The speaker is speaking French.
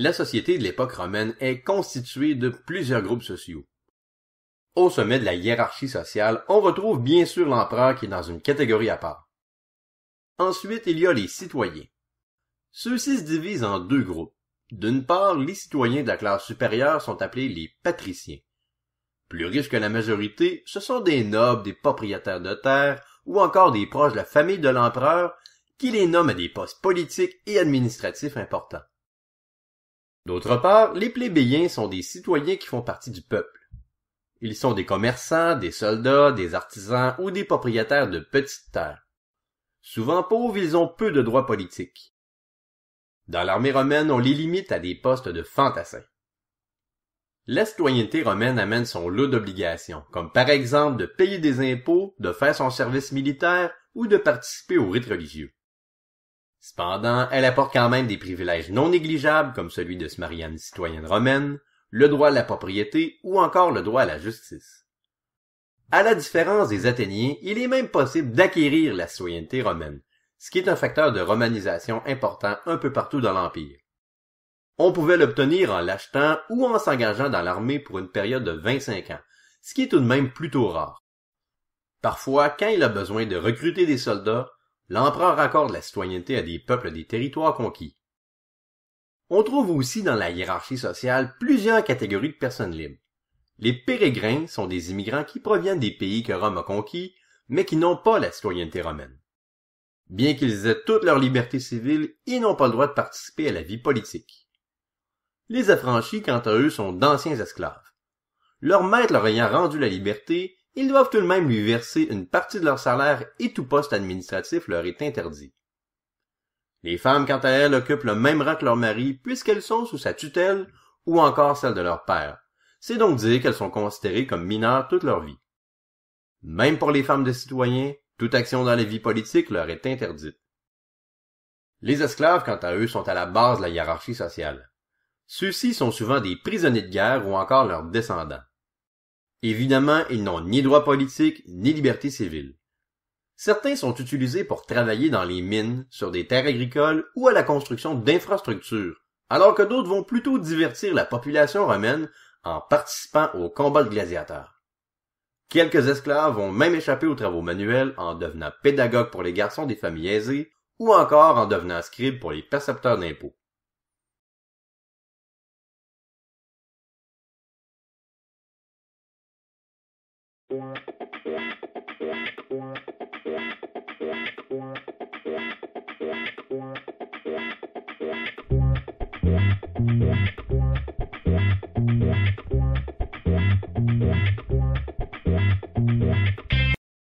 La société de l'époque romaine est constituée de plusieurs groupes sociaux. Au sommet de la hiérarchie sociale, on retrouve bien sûr l'empereur qui est dans une catégorie à part. Ensuite, il y a les citoyens. Ceux-ci se divisent en deux groupes. D'une part, les citoyens de la classe supérieure sont appelés les patriciens. Plus riches que la majorité, ce sont des nobles, des propriétaires de terres ou encore des proches de la famille de l'empereur qui les nomment à des postes politiques et administratifs importants. D'autre part, les plébéiens sont des citoyens qui font partie du peuple. Ils sont des commerçants, des soldats, des artisans ou des propriétaires de petites terres. Souvent pauvres, ils ont peu de droits politiques. Dans l'armée romaine, on les limite à des postes de fantassins. La citoyenneté romaine amène son lot d'obligations, comme par exemple de payer des impôts, de faire son service militaire ou de participer aux rites religieux. Cependant, elle apporte quand même des privilèges non négligeables comme celui de se marier à une citoyenne romaine, le droit à la propriété ou encore le droit à la justice. À la différence des Athéniens, il est même possible d'acquérir la citoyenneté romaine, ce qui est un facteur de romanisation important un peu partout dans l'Empire. On pouvait l'obtenir en l'achetant ou en s'engageant dans l'armée pour une période de 25 ans, ce qui est tout de même plutôt rare. Parfois, quand il a besoin de recruter des soldats, l'empereur accorde la citoyenneté à des peuples des territoires conquis. On trouve aussi dans la hiérarchie sociale plusieurs catégories de personnes libres. Les pérégrins sont des immigrants qui proviennent des pays que Rome a conquis, mais qui n'ont pas la citoyenneté romaine. Bien qu'ils aient toute leur liberté civile, ils n'ont pas le droit de participer à la vie politique. Les affranchis, quant à eux, sont d'anciens esclaves. Leur maître leur ayant rendu la liberté, ils doivent tout de même lui verser une partie de leur salaire et tout poste administratif leur est interdit. Les femmes, quant à elles, occupent le même rang que leur mari puisqu'elles sont sous sa tutelle ou encore celle de leur père. C'est donc dire qu'elles sont considérées comme mineures toute leur vie. Même pour les femmes de citoyens, toute action dans la vie politique leur est interdite. Les esclaves, quant à eux, sont à la base de la hiérarchie sociale. Ceux-ci sont souvent des prisonniers de guerre ou encore leurs descendants. Évidemment, ils n'ont ni droit politique ni liberté civile. Certains sont utilisés pour travailler dans les mines, sur des terres agricoles ou à la construction d'infrastructures, alors que d'autres vont plutôt divertir la population romaine en participant aux combats de gladiateurs. Quelques esclaves vont même échapper aux travaux manuels en devenant pédagogues pour les garçons des familles aisées ou encore en devenant scribes pour les percepteurs d'impôts.